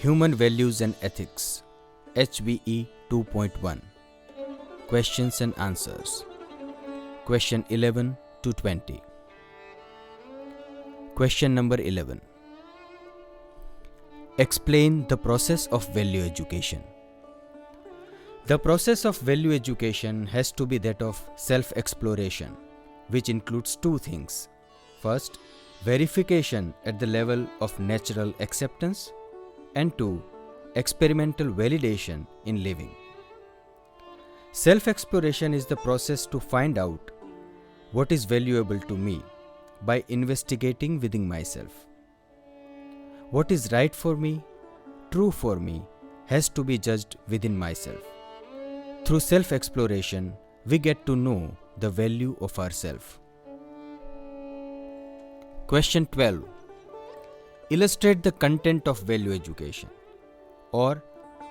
Human Values and Ethics, HVE 2.1. Questions and Answers. Question 11 to 20. Question number 11. Explain the process of value education. The process of value education has to be that of self-exploration, which includes two things. First, verification at the level of natural acceptance, and two, experimental validation in living. Self-exploration is the process to find out what is valuable to me by investigating within myself. What is right for me, true for me, has to be judged within myself. Through self-exploration, we get to know the value of ourself. Question 12. Illustrate the content of value education, or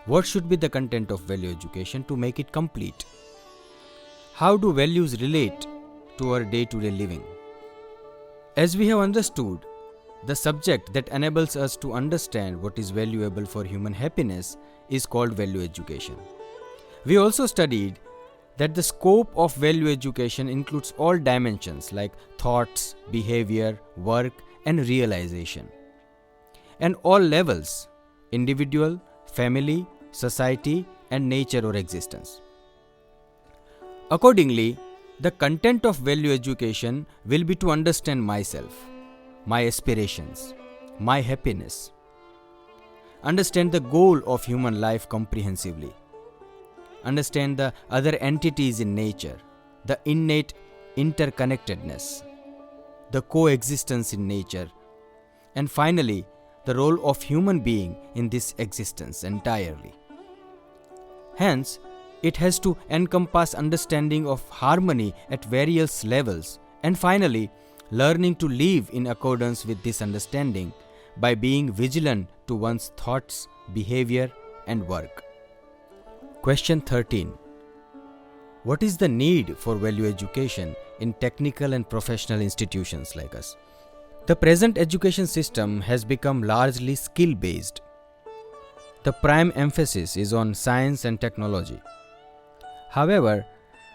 what should be the content of value education to make it complete? How do values relate to our day-to-day living? As we have understood, the subject that enables us to understand what is valuable for human happiness is called value education. We also studied that the scope of value education includes all dimensions like thoughts, behavior, work, and realization, and all levels: individual, family, society, and nature or existence. Accordingly, the content of value education will be to understand myself, my aspirations, my happiness, understand the goal of human life comprehensively, understand the other entities in nature, the innate interconnectedness, the coexistence in nature, and finally, the role of human being in this existence entirely. Hence, it has to encompass understanding of harmony at various levels, and finally, learning to live in accordance with this understanding by being vigilant to one's thoughts, behavior, and work. Question 13. What is the need for value education in technical and professional institutions like us? The present education system has become largely skill-based. The prime emphasis is on science and technology. However,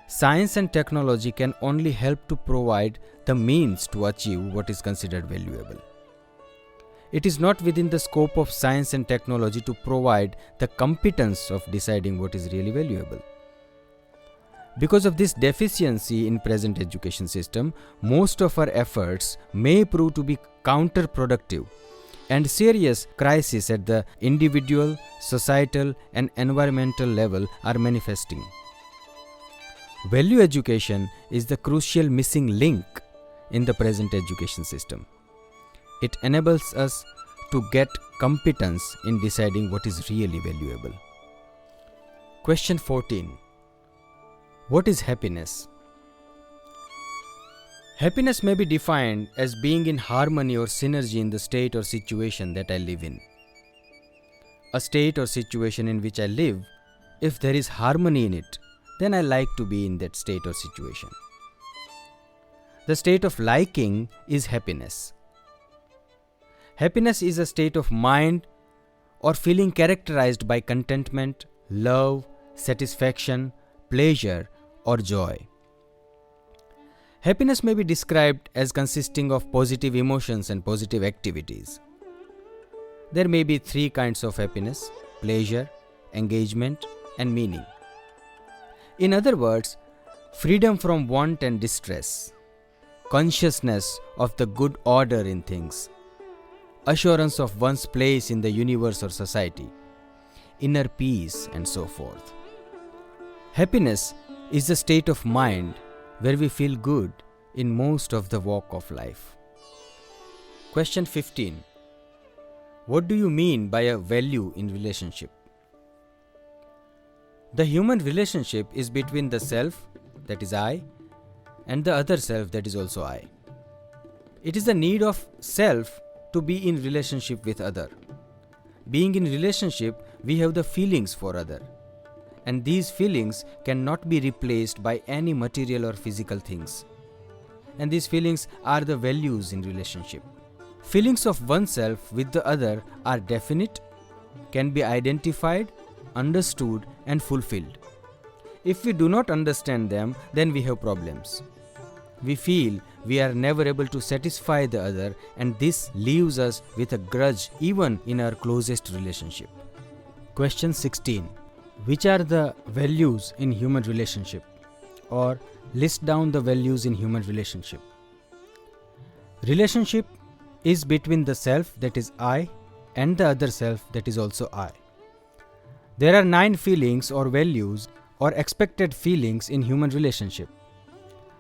science and technology can only help to provide the means to achieve what is considered valuable. It is not within the scope of science and technology to provide the competence of deciding what is really valuable. Because of this deficiency in present education system, most of our efforts may prove to be counterproductive, and serious crises at the individual, societal, and environmental level are manifesting. Value education is the crucial missing link in the present education system. It enables us to get competence in deciding what is really valuable. Question 14. What is happiness? Happiness may be defined as being in harmony or synergy in the state or situation that I live in. A state or situation in which I live, if there is harmony in it, then I like to be in that state or situation. The state of liking is happiness. Happiness is a state of mind or feeling characterized by contentment, love, satisfaction, pleasure, or joy. Happiness may be described as consisting of positive emotions and positive activities. There may be three kinds of happiness: pleasure, engagement, and meaning. In other words, freedom from want and distress, consciousness of the good order in things, assurance of one's place in the universe or society, inner peace, and so forth. Happiness is a state of mind where we feel good in most of the walk of life. Question 15. What do you mean by a value in relationship? The human relationship is between the self, that is I, and the other self, that is also I. It is the need of self to be in relationship with other. Being in relationship, we have the feelings for other. And these feelings cannot be replaced by any material or physical things. And these feelings are the values in relationship. Feelings of oneself with the other are definite, can be identified, understood, and fulfilled. If we do not understand them, then we have problems. We feel we are never able to satisfy the other, and this leaves us with a grudge even in our closest relationship. Question 16. Which are the values in human relationship? Or list down the values in human relationship. Relationship is between the self, that is I, and the other self, that is also I. There are 9 feelings or values or expected feelings in human relationship.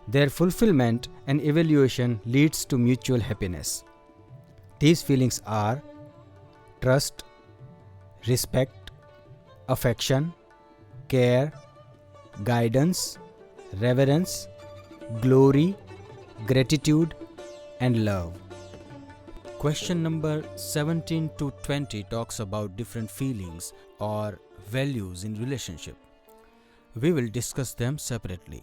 Their fulfillment and evaluation leads to mutual happiness. These feelings are trust, respect, affection, care, guidance, reverence, glory, gratitude, and love. Question number 17 to 20 talks about different feelings or values in relationship. We will discuss them separately.